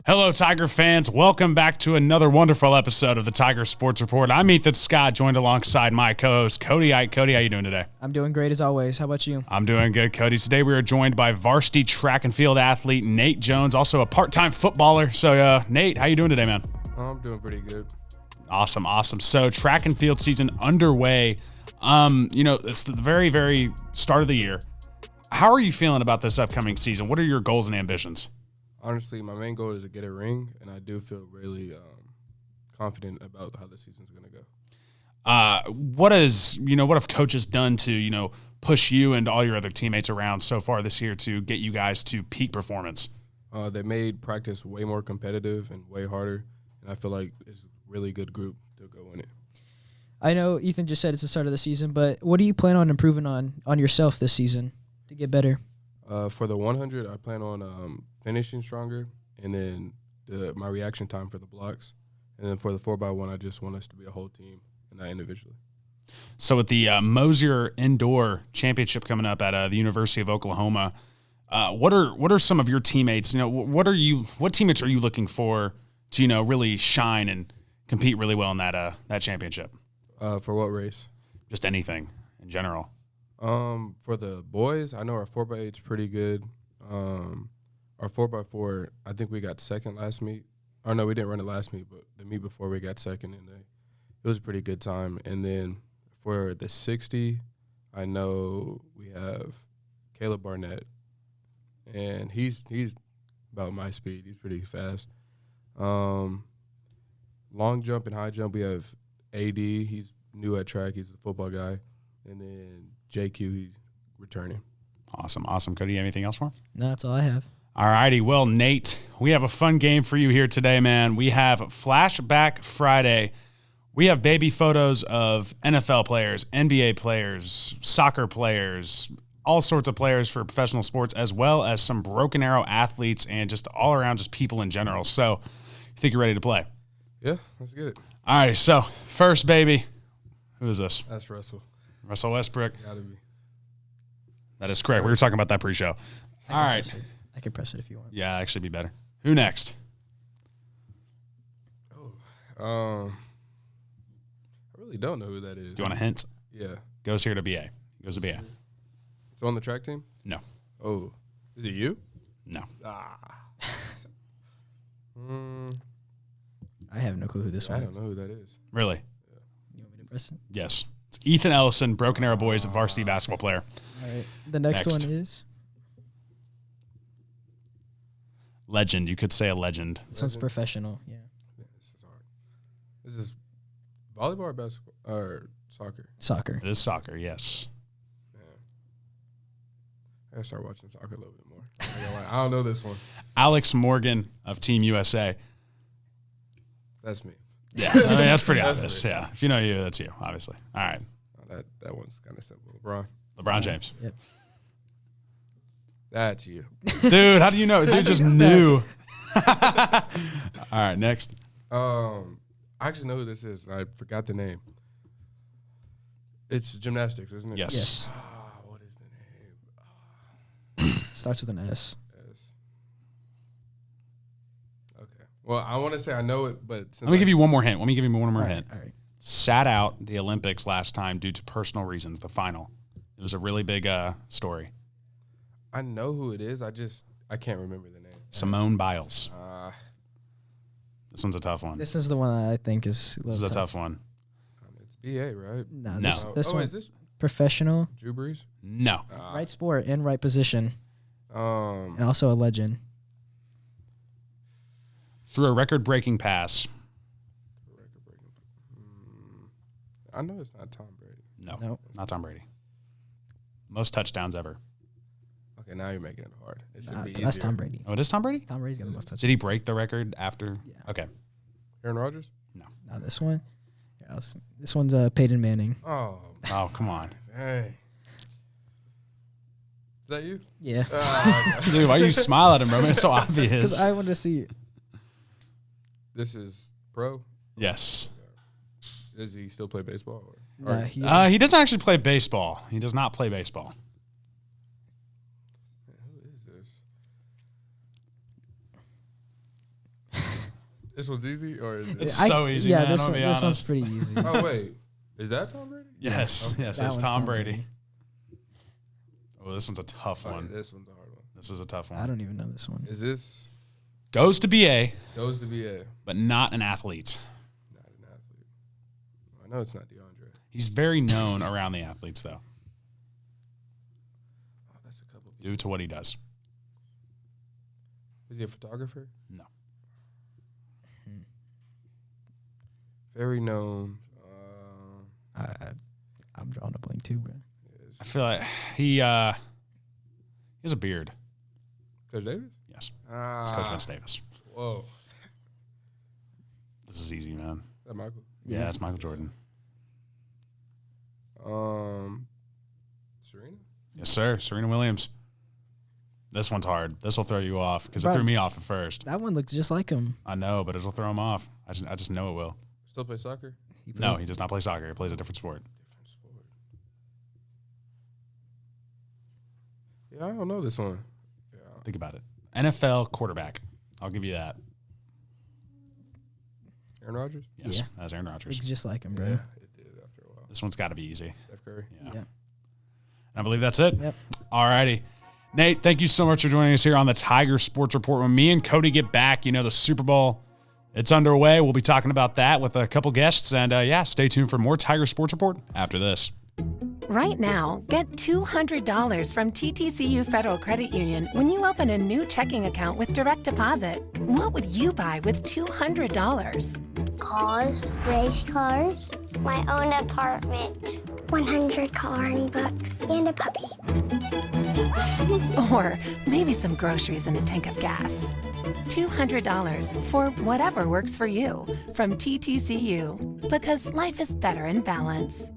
Hello, Tiger fans. Welcome back to another wonderful episode of the Tiger Sports Report. I'm Ethan Scott, joined alongside my co-host, Cody Eich. Cody, how you doing today? I'm doing great as always. How about you? I'm doing good, Cody. Today we are joined by varsity track and field athlete Nate Jones, also a part-time footballer. So, Nate, how you doing today, man? I'm doing pretty good. Awesome. So, track and field season underway. It's the very, very start of the year. How are you feeling about this upcoming season? What are your goals and ambitions? Honestly, my main goal is to get a ring, and I do feel really confident about how the season's going to go. What have coaches done to, push you and all your other teammates around so far this year to get you guys to peak performance? They made practice way more competitive and way harder, and I feel like it's a really good group to go win it. I know Ethan just said it's the start of the season, but what do you plan on improving on yourself this season to get better? For the 100, I plan on finishing stronger, and then my reaction time for the blocks. And then for the 4x1, I just want us to be a whole team and not individually. So with the Mosier Indoor Championship coming up at the University of Oklahoma, what are some of your teammates? What teammates are you looking for to really shine and compete really well in that championship? For what race? Just anything in general. For the boys, I know our 4x8 is pretty good. Our 4x4, I think we got second last meet. Or no, we didn't run it last meet, but the meet before we got second, and it was a pretty good time. And then for the 60, I know we have Caleb Barnett, and he's about my speed. He's pretty fast. Long jump and high jump, we have AD. He's new at track. He's a football guy. And then JQ, he's returning. Awesome. Cody, anything else for him? No, that's all I have. All righty. Well, Nate, we have a fun game for you here today, man. We have Flashback Friday. We have baby photos of NFL players, NBA players, soccer players, all sorts of players for professional sports, as well as some Broken Arrow athletes and just all around just people in general. So you think you're ready to play? Yeah, let's get it. All right. So first baby, who is this? That's Russell. Russell Westbrook. Gotta be. That is correct. We were talking about that pre-show. All right. I can press it if you want. Yeah, actually be better. Who next? I really don't know who that is. Do you want a hint? Yeah. Goes here to BA. Goes to BA. So on the track team? No. Oh. Is it you? No. I have no clue who this one is. I don't know who that is. Really? Yeah. You want me to press it? Yes. It's Ethan Ellison, Broken Arrow Boys varsity basketball player. All right. The next one is? Legend. You could say a legend. This one's professional. Yeah. This is hard. Is this volleyball or basketball or soccer? Soccer. It is soccer, yes. Yeah. I gotta start watching soccer a little bit more. I don't know this one. Alex Morgan of Team USA. That's me. Yeah, I mean, that's pretty obvious. Me. Yeah, if you know you, that's you, obviously. All right. That one's kind of simple. LeBron James. Yep. That's you. Dude, how do you know? Dude just knew. All right, next. I actually know who this is. I forgot the name. It's gymnastics, isn't it? Yes. What is the name? Starts with an S. Okay. Well, I want to say I know it, but Let me give you one more hint. Let me give you one more All hint. right. All right. Sat out the Olympics last time due to personal reasons, the final. It was a really big story. I know who it is. I can't remember the name. Simone Biles. This This one's a tough one. This is the one that I think is This is a tough one. It's BA, right? No. No. This one is this professional, Drew Brees? No. right sport and right position, and also a legend. Through a record-breaking pass. I know it's not Tom Brady. No. Nope. Not Tom Brady. Most touchdowns ever. Okay, now you're making it hard. It should be That's easier. Tom Brady. Oh, it is Tom Brady? Tom Brady's got the most touchdowns. Did he break the record after? Yeah. Okay. Aaron Rodgers? Not this one. This one's Peyton Manning. Oh, Oh, come on. hey. that you? Yeah. Okay. Dude, why you smile at him, bro? It's so obvious. Because I want to see it. This is pro? Yes. Does he still play baseball? Nah, he He doesn't actually play baseball. He does not play baseball. Who is this? This one's easy, or is it? It's so easy, man. This, I'll be this one's honest. pretty easy. Oh, wait. Is that Tom Brady? Yes. Okay. Yes, That it's one's Tom Tom Brady. Brady. Oh, this one's a tough All right, one. this one's a hard one. This is a tough I one. don't even know this one. Is this Goes to BA, goes to be a but not an athlete. not an athlete? I know it's not DeAndre. He's very known around the athletes, though, Oh, that's a couple. due to what he does. Is he a photographer? No. Very known. I'm drawing a blank too, bro. I feel like he has a beard. Coach Davis? Yes. It's Coach Vince Davis. Whoa. This is easy, man. Is that Michael? Yeah, it's Michael Jordan. Serena? Yes, sir. Serena Williams. This one's hard. This will throw you off because it Bro. threw me off at first. That one looks just like him. I know, but it'll throw him off. I just know it will. Still play soccer? No, he does not play soccer. He plays a different sport. Different sport. Yeah, I don't know this one. Yeah. Think about it. NFL quarterback. I'll give you that. Aaron Rodgers? Yes, Yeah. that's Aaron Rodgers. Looks just like him, bro. Yeah, it did after a while. This one's got to be easy. Steph Curry? Yeah. Yeah. I believe that's it. Yep. All righty. Nate, thank you so much for joining us here on the Tiger Sports Report. When me and Cody get back, the Super Bowl, it's underway. We'll be talking about that with a couple guests. And, stay tuned for more Tiger Sports Report after this. Right now, get $200 from TTCU Federal Credit Union when you open a new checking account with direct deposit. What would you buy with $200? Cars, race cars, my own apartment, 100 coloring books, and a puppy. Or maybe some groceries and a tank of gas. $200 for whatever works for you from TTCU. Because life is better in balance.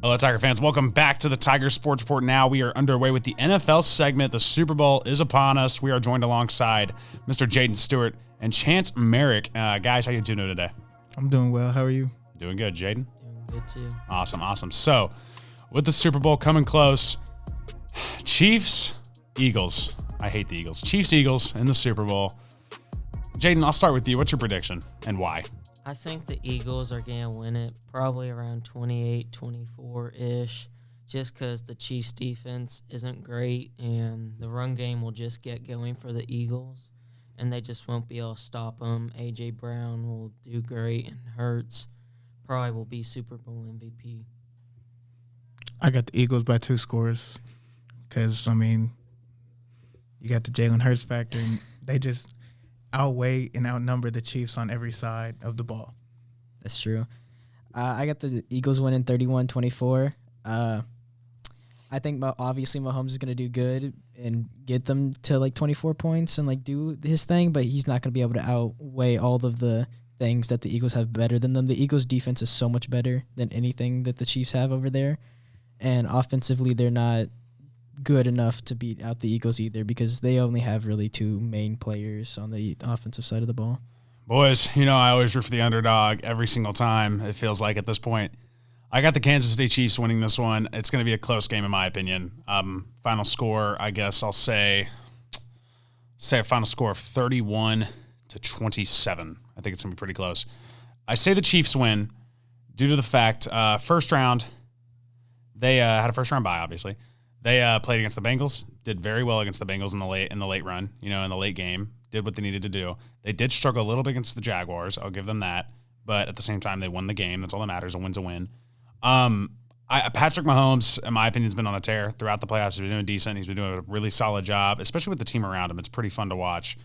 Hello, Tiger fans. Welcome back to the Tiger Sports Report. Now we are underway with the NFL segment. The Super Bowl is upon us. We are joined alongside Mr. Jaden Stewart and Chance Merrick. Guys, how you doing today? I'm doing well. How are you? Doing good, Jaden? Doing good too. Awesome. So, with the Super Bowl coming close, Chiefs, Eagles. I hate the Eagles. Chiefs, Eagles in the Super Bowl. Jaden, I'll start with you. What's your prediction and why? I think the Eagles are going to win it probably around 28-24-ish just because the Chiefs' defense isn't great and the run game will just get going for the Eagles and they just won't be able to stop them. A.J. Brown will do great and Hurts probably will be Super Bowl MVP. I got the Eagles by 2 scores because, you got the Jalen Hurts factor, and they just outweigh and outnumber the Chiefs on every side of the ball. That's true. I got the Eagles winning 31-24. I think obviously Mahomes is going to do good and get them to 24 points and do his thing, but he's not going to be able to outweigh all of the things that the Eagles have better than them. The Eagles' defense is so much better than anything that the Chiefs have over there, and offensively they're not good enough to beat out the Eagles either because they only have really 2 main players on the offensive side of the ball. Boys, I always root for the underdog every single time, it feels like at this point. I got the Kansas City Chiefs winning this one. It's going to be a close game in my opinion. Final score, I guess I'll say a final score of 31-27. I think it's going to be pretty close. I say the Chiefs win due to the fact first round, they had a first round bye, obviously. They played against the Bengals, did very well against the Bengals in the late run, in the late game, did what they needed to do. They did struggle a little bit against the Jaguars. I'll give them that. But at the same time, they won the game. That's all that matters. A win's a win. Patrick Mahomes, in my opinion, has been on a tear throughout the playoffs. He's been doing decent. He's been doing a really solid job, especially with the team around him. It's pretty fun to watch.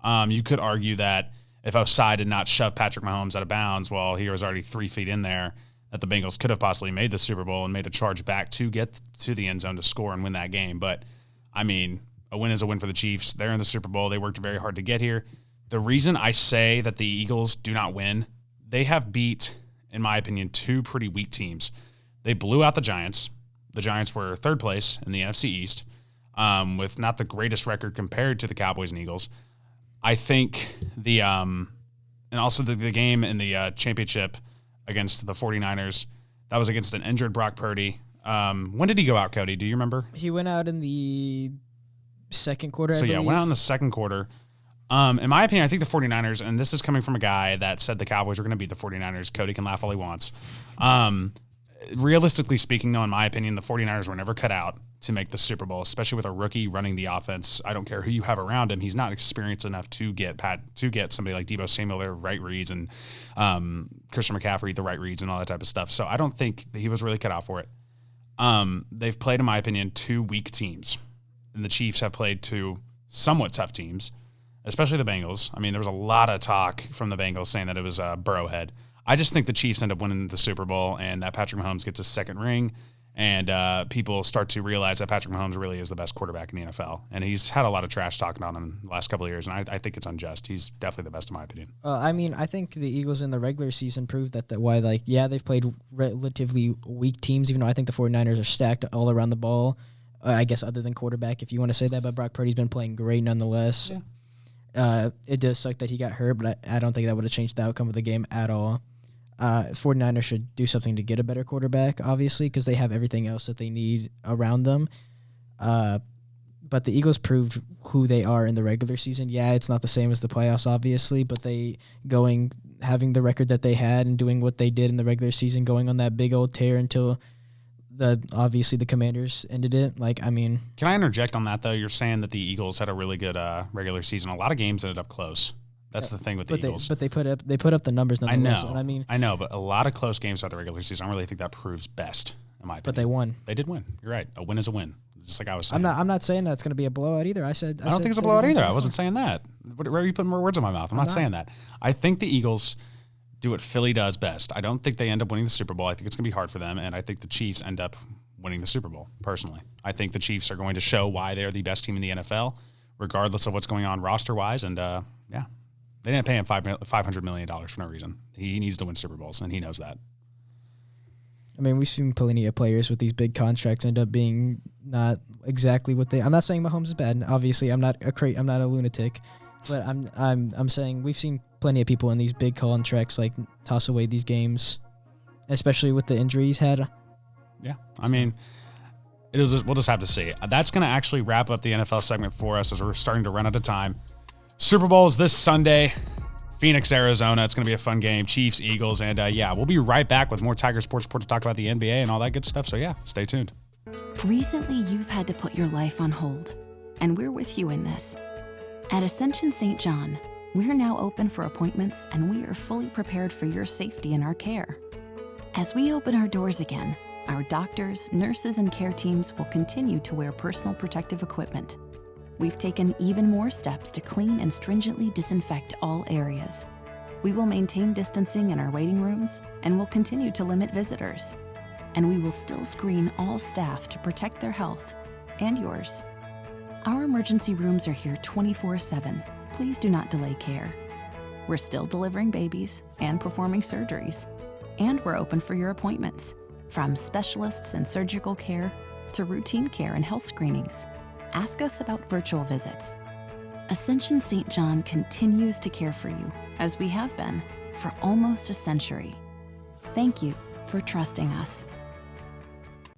You could argue that if Osai did not shove Patrick Mahomes out of bounds while he was already 3 feet in there, that the Bengals could have possibly made the Super Bowl and made a charge back to get to the end zone to score and win that game. But, a win is a win for the Chiefs. They're in the Super Bowl. They worked very hard to get here. The reason I say that the Eagles do not win, they have beat, in my opinion, 2 pretty weak teams. They blew out the Giants. The Giants were 3rd place in the NFC East. with not the greatest record compared to the Cowboys and Eagles. I think and also the game in the championship against the 49ers, that was against an injured Brock Purdy. When did he go out, Cody? Do you remember? He went out in the second quarter, So, I yeah, believe. went out in the second quarter. In my opinion, I think the 49ers, and this is coming from a guy that said the Cowboys were going to beat the 49ers. Cody can laugh all he wants. Realistically speaking, though, in my opinion, the 49ers were never cut out to make the Super Bowl, especially with a rookie running the offense. I don't care who you have around him. He's not experienced enough to get somebody like Deebo Samuel the right reads and Christian McCaffrey the right reads and all that type of stuff. So I don't think that he was really cut out for it. They've played, in my opinion, 2 weak teams. And the Chiefs have played 2 somewhat tough teams, especially the Bengals. I mean, there was a lot of talk from the Bengals saying that it was Burrowhead. I just think the Chiefs end up winning the Super Bowl and that Patrick Mahomes gets a second ring, and people start to realize that Patrick Mahomes really is the best quarterback in the NFL. And he's had a lot of trash talking on him the last couple of years, and I think it's unjust. He's definitely the best in my opinion. I mean, I think the Eagles in the regular season proved that they've played relatively weak teams, even though I think the 49ers are stacked all around the ball. I guess other than quarterback, if you want to say that, but Brock Purdy's been playing great nonetheless. Yeah. It does suck that he got hurt, but I don't think that would have changed the outcome of the game at all. 49ers should do something to get a better quarterback, obviously, because they have everything else that they need around them. But the Eagles proved who they are in the regular season. Yeah, it's not the same as the playoffs, obviously, but having the record that they had and doing what they did in the regular season, going on that big old tear until obviously the Commanders ended it. Can I interject on that, though? You're saying that the Eagles had a really good regular season. A lot of games ended up close. That's the thing with the Eagles. But they put up the numbers nonetheless. I know, but a lot of close games throughout the regular season. I don't really think that proves best, in my opinion. But they won. They did win. You're right. A win is a win. Just like I was saying. I'm not saying that's going to be a blowout either. I don't think it's a blowout either. I wasn't saying that. Where are you putting more words in my mouth? I'm not saying that. I think the Eagles do what Philly does best. I don't think they end up winning the Super Bowl. I think it's going to be hard for them, and I think the Chiefs end up winning the Super Bowl, personally. I think the Chiefs are going to show why they're the best team in the NFL, regardless of what's going on roster-wise, and yeah. They didn't pay him $500 million for no reason. He needs to win Super Bowls, and he knows that. I mean, we've seen plenty of players with these big contracts end up being not exactly what they. I'm not saying Mahomes is bad. Obviously, I'm not a lunatic, but I'm saying we've seen plenty of people in these big contracts toss away these games, especially with the injury he's had. Yeah, I mean, we'll just have to see. That's going to actually wrap up the NFL segment for us as we're starting to run out of time. Super Bowl is this Sunday, Phoenix, Arizona. It's going to be a fun game. Chiefs, Eagles, and we'll be right back with more Tiger Sports Report to talk about the NBA and all that good stuff. So stay tuned. Recently, you've had to put your life on hold, and we're with you in this. At Ascension St. John, we're now open for appointments, and we are fully prepared for your safety and our care. As we open our doors again, our doctors, nurses, and care teams will continue to wear personal protective equipment. We've taken even more steps to clean and stringently disinfect all areas. We will maintain distancing in our waiting rooms and will continue to limit visitors. And we will still screen all staff to protect their health and yours. Our emergency rooms are here 24/7. Please do not delay care. We're still delivering babies and performing surgeries. And we're open for your appointments, from specialists and surgical care to routine care and health screenings. Ask us about virtual visits. Ascension St. John continues to care for you, as we have been for almost a century. Thank you for trusting us.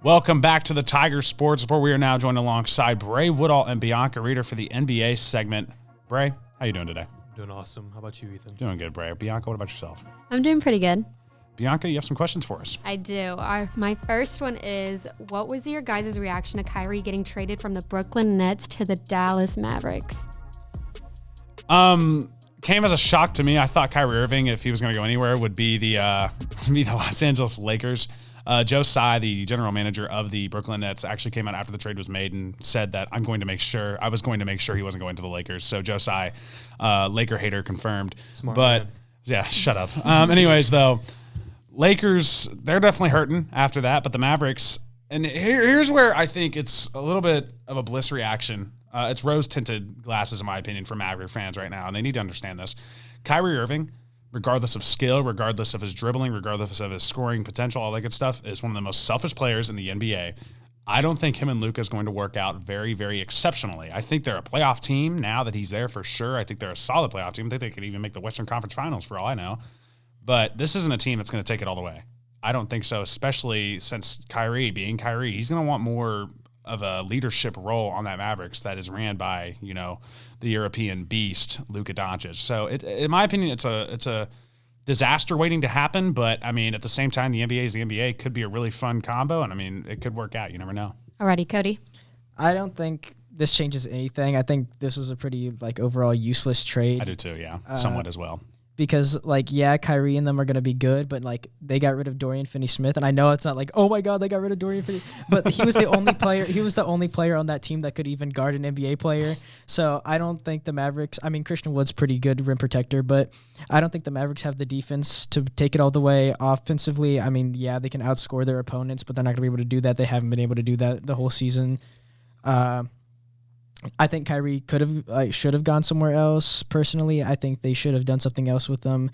Welcome back to the Tiger Sports Report. We are now joined alongside Bray Woodall and Bianca Reeder for the NBA segment. Bray, how you doing today? Doing awesome. How about you, Ethan? Doing good, Bray. Bianca, what about yourself? I'm doing pretty good. Bianca, you have some questions for us. I do. My first one is, what was your guys' reaction to Kyrie getting traded from the Brooklyn Nets to the Dallas Mavericks? Came as a shock to me. I thought Kyrie Irving, if he was going to go anywhere, would be the Los Angeles Lakers. Joe Tsai, the general manager of the Brooklyn Nets, actually came out after the trade was made and said that I was going to make sure he wasn't going to the Lakers. So Joe Tsai, Laker hater confirmed. Smart but man. Yeah, shut up. Anyways, though, Lakers, they're definitely hurting after that, but the Mavericks, and here's where I think it's a little bit of a bliss reaction. It's rose-tinted glasses, in my opinion, for Maverick fans right now, and they need to understand this. Kyrie Irving, regardless of skill, regardless of his dribbling, regardless of his scoring potential, all that good stuff, is one of the most selfish players in the NBA. I don't think him and Luka is going to work out very, very exceptionally. I think they're a playoff team now that he's there for sure. I think they're a solid playoff team. I think they could even make the Western Conference Finals for all I know. But this isn't a team that's going to take it all the way. I don't think so, especially since Kyrie, being Kyrie, he's going to want more of a leadership role on that Mavericks that is ran by, the European beast, Luka Doncic. So in my opinion, it's a disaster waiting to happen. But, at the same time, the NBA is the NBA. Could be a really fun combo. And, it could work out. You never know. Alrighty, Cody. I don't think this changes anything. I think this was a pretty, overall useless trade. I do too, yeah. Somewhat as well. Because, Kyrie and them are going to be good, but, they got rid of Dorian Finney-Smith. And I know it's not oh, my God, they got rid of Dorian Finney. But he was the only player. He was the only player on that team that could even guard an NBA player. So I don't think the Mavericks – Christian Wood's pretty good rim protector, but I don't think the Mavericks have the defense to take it all the way. Offensively, they can outscore their opponents, but they're not going to be able to do that. They haven't been able to do that the whole season. I think Kyrie should have gone somewhere else. Personally, I think they should have done something else with them.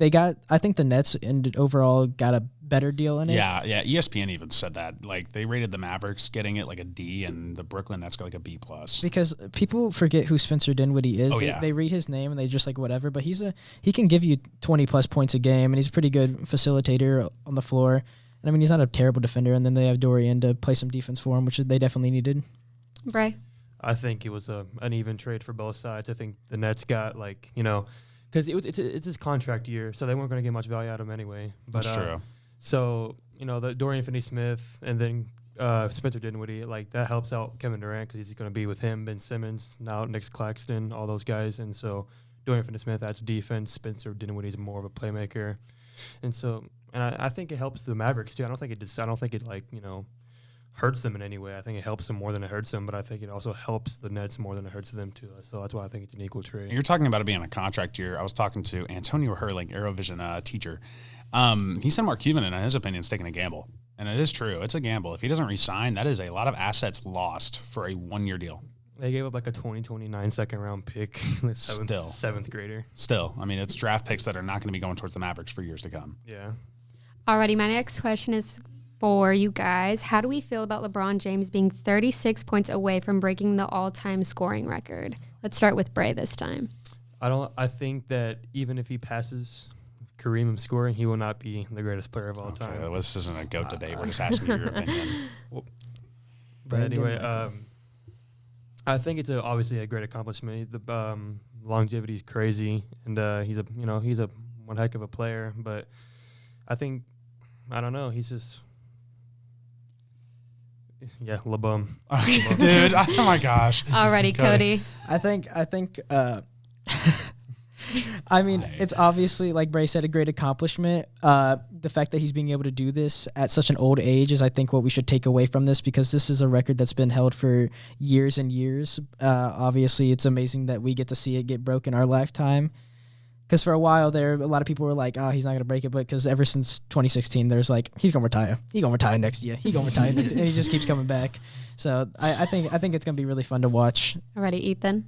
I think the Nets overall got a better deal in it. Yeah. ESPN even said that. They rated the Mavericks getting it a D, and the Brooklyn Nets got a B+. Because people forget who Spencer Dinwiddie is. Oh, They read his name and they just whatever. But he can give you 20+ points a game, and he's a pretty good facilitator on the floor. And he's not a terrible defender. And then they have Dorian to play some defense for him, which they definitely needed. Bray. I think it was an even trade for both sides. I think the Nets got because it's his contract year, so they weren't going to get much value out of him anyway. But, that's true. So the Dorian Finney-Smith and then Spencer Dinwiddie, that helps out Kevin Durant because he's going to be with him, Ben Simmons, now Nick Claxton, all those guys, and so Dorian Finney-Smith adds defense. Spencer Dinwiddie is more of a playmaker, and I think it helps the Mavericks too. I don't think it hurts them in any way. I think it helps them more than it hurts them, but I think it also helps the Nets more than it hurts them too. So that's why I think it's an equal trade. You're talking about it being a contract year. I was talking to Antonio Hurling, ArrowVision teacher. He said Mark Cuban, in his opinion, is taking a gamble. And it is true. It's a gamble. If he doesn't re-sign, that is a lot of assets lost for a 1-year deal. They gave up a 2029 second-round pick, seventh grader. Still. It's draft picks that are not going to be going towards the Mavericks for years to come. Yeah. Alrighty, my next question is for you guys. How do we feel about LeBron James being 36 points away from breaking the all-time scoring record? Let's start with Bray this time. I think that even if he passes Kareem in scoring, he will not be the greatest player of all time. Well, this isn't a GOAT debate. We're just asking you your opinion. But anyway, I think it's obviously a great accomplishment. The longevity is crazy, and he's a one heck of a player. But I don't know. He's just. Yeah, LeBum. Dude, oh my gosh. Alrighty, Cody. I think it's obviously, like Bray said, a great accomplishment. The fact that he's being able to do this at such an old age is, I think, what we should take away from this, because this is a record that's been held for years and years. Obviously, it's amazing that we get to see it get broken in our lifetime. Because for a while there, a lot of people were like, oh, he's not going to break it. But because ever since 2016, there's he's going to retire. He's going to retire next year. He's going to retire next year. And he just keeps coming back. So I think it's going to be really fun to watch. Alrighty, Ethan.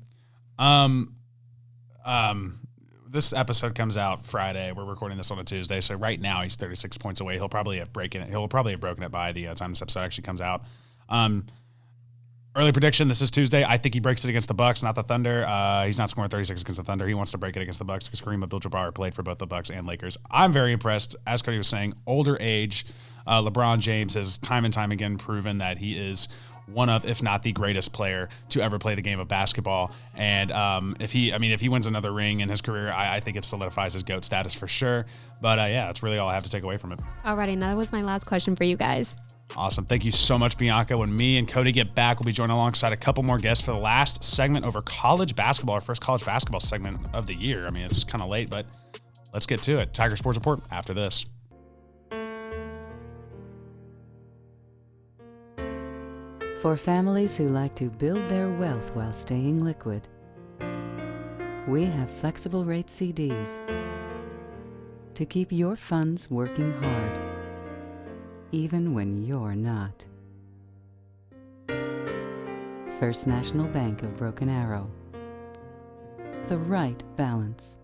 This episode comes out Friday. We're recording this on a Tuesday. So right now he's 36 points away. He'll probably have broken it by the time this episode actually comes out. Early prediction, this is Tuesday. I think he breaks it against the Bucks, not the Thunder. He's not scoring 36 against the Thunder. He wants to break it against the Bucks because Kareem Abdul-Jabbar played for both the Bucks and Lakers. I'm very impressed. As Cody was saying, older age, LeBron James has time and time again proven that he is one of, if not the greatest player to ever play the game of basketball. And if he wins another ring in his career, I think it solidifies his GOAT status for sure. But that's really all I have to take away from it. Alrighty, and that was my last question for you guys. Awesome. Thank you so much, Bianca. When me and Cody get back, we'll be joined alongside a couple more guests for the last segment over college basketball, our first college basketball segment of the year. It's kind of late, but let's get to it. Tiger Sports Report after this. For families who like to build their wealth while staying liquid, we have flexible rate CDs to keep your funds working hard, even when you're not. First National Bank of Broken Arrow. The right balance.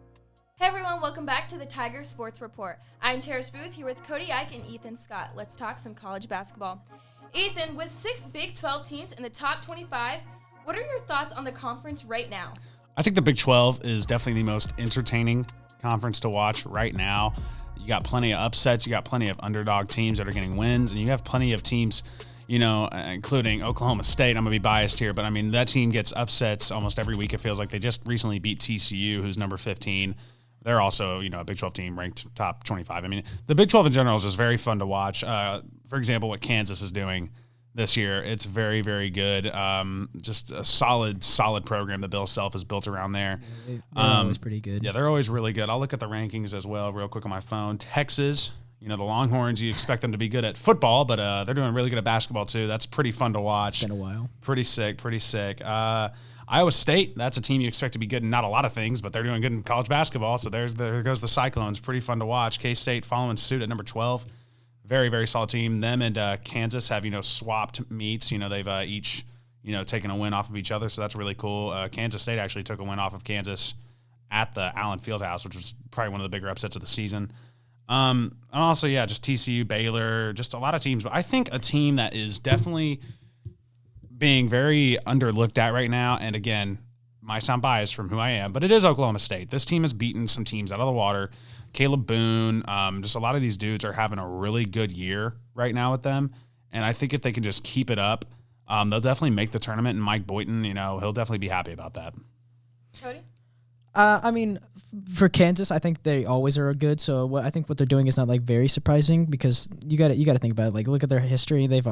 Hey everyone, welcome back to the Tiger Sports Report. I'm Terrace Booth here with Cody Eich and Ethan Scott. Let's talk some college basketball. Ethan, with 6 Big 12 teams in the top 25, what are your thoughts on the conference right now? I think the Big 12 is definitely the most entertaining conference to watch right now. You got plenty of upsets. You got plenty of underdog teams that are getting wins, and you have plenty of teams, including Oklahoma State. I'm going to be biased here, but I mean, that team gets upsets almost every week. It feels like they just recently beat TCU, who's number 15. They're also, a Big 12 team ranked top 25. I mean, the Big 12 in general is just very fun to watch. For example, what Kansas is doing this year, it's very, very good. Just a solid program that Bill Self has built around there. They're always pretty good. Yeah, they're always really good. I'll look at the rankings as well real quick on my phone. Texas, the Longhorns, you expect them to be good at football, but they're doing really good at basketball too. That's pretty fun to watch. It's been a while. Pretty sick. Iowa State, that's a team you expect to be good in not a lot of things, but they're doing good in college basketball. So there goes the Cyclones. Pretty fun to watch. K-State following suit at number 12. Very, very solid team. Them and Kansas have, swapped meets. They've each, taken a win off of each other. So that's really cool. Kansas State actually took a win off of Kansas at the Allen Fieldhouse, which was probably one of the bigger upsets of the season. And also, just TCU, Baylor, just a lot of teams. But I think a team that is definitely being very underlooked at right now, and again, might sound biased from who I am, but it is Oklahoma State. This team has beaten some teams out of the water. Caleb Boone, just a lot of these dudes are having a really good year right now with them, and I think if they can just keep it up, they'll definitely make the tournament, and Mike Boynton, he'll definitely be happy about that. Cody? I mean, for Kansas, I think they always are good. So I think what they're doing is not very surprising, because you got to think about it. Look at their history. They've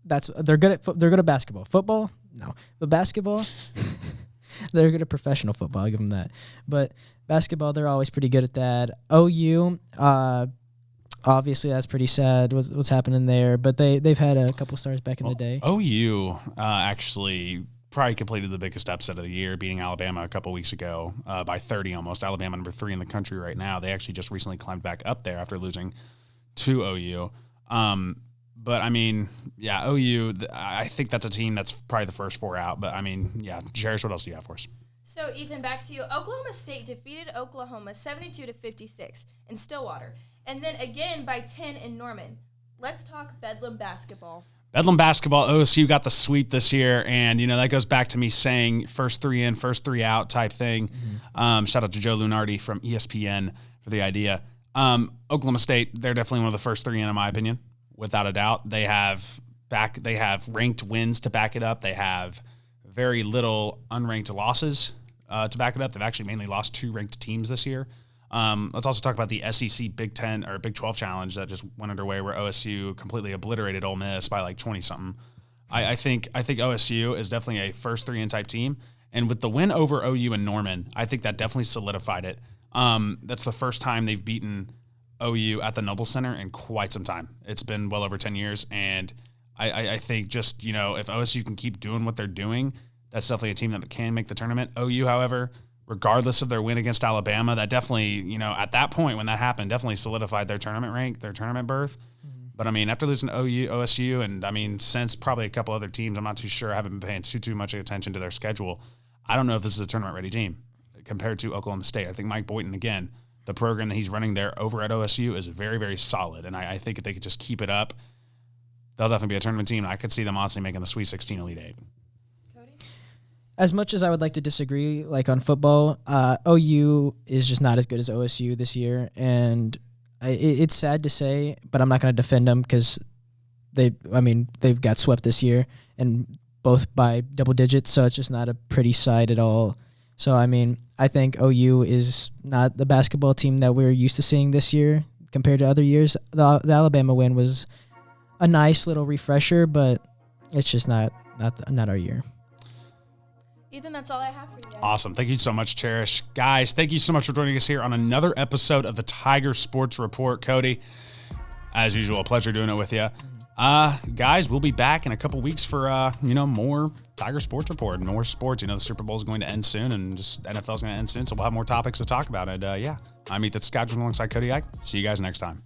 they're good at basketball. Football, no, but basketball, they're good at professional football. I'll give them that. But basketball, they're always pretty good at that. OU, obviously that's pretty sad what's happening there. But they've had a couple stars back in the day. OU actually probably completed the biggest upset of the year, beating Alabama a couple weeks ago by 30 almost. Alabama number 3 in the country right now. They actually just recently climbed back up there after losing to OU. But, I mean, OU, I think that's a team that's probably the first 4 out. But, I mean, Jarish, what else do you have for us? So, Ethan, back to you. Oklahoma State defeated Oklahoma 72-56 in Stillwater, and then again by 10 in Norman. Let's talk Bedlam basketball. Bedlam basketball, OSU got the sweep this year, and, that goes back to me saying first 3 in, first 3 out type thing. Mm-hmm. Shout out to Joe Lunardi from ESPN for the idea. Oklahoma State, they're definitely one of the first 3 in my opinion. Without a doubt, they have ranked wins to back it up. They have very little unranked losses to back it up. They've actually mainly lost 2 ranked teams this year. Let's also talk about the SEC Big 10 or Big 12 challenge that just went underway, where OSU completely obliterated Ole Miss by 20-something. I think OSU is definitely a first 3 in type team, and with the win over OU and Norman, I think that definitely solidified it. That's the first time they've beaten OU at the Noble Center in quite some time. It's been well over 10 years, and I think just, if OSU can keep doing what they're doing, that's definitely a team that can make the tournament. OU, however, regardless of their win against Alabama, that definitely, at that point when that happened, definitely solidified their tournament rank, their tournament berth. Mm-hmm. But, I mean, after losing to OSU, and, I mean, since probably a couple other teams, I'm not too sure. I haven't been paying too much attention to their schedule. I don't know if this is a tournament-ready team compared to Oklahoma State. I think Mike Boynton, again, the program that he's running there over at OSU is very, very solid. And I think if they could just keep it up, they'll definitely be a tournament team. And I could see them honestly making the Sweet 16 Elite 8. Cody? As much as I would like to disagree, on football, OU is just not as good as OSU this year. And it's sad to say, but I'm not going to defend them, because they've got swept this year, and both by double digits. So it's just not a pretty sight at all. So, I mean, I think OU is not the basketball team that we're used to seeing this year compared to other years. The Alabama win was a nice little refresher, but it's just not our year. Ethan, that's all I have for you guys. Awesome. Thank you so much, Cherish. Guys, thank you so much for joining us here on another episode of the Tiger Sports Report. Cody, as usual, a pleasure doing it with you. Guys, we'll be back in a couple weeks for, more Tiger Sports Report, more sports. The Super Bowl is going to end soon, and just NFL's going to end soon, so we'll have more topics to talk about. And, I'm Ethan Scott alongside Cody Eich. See you guys next time.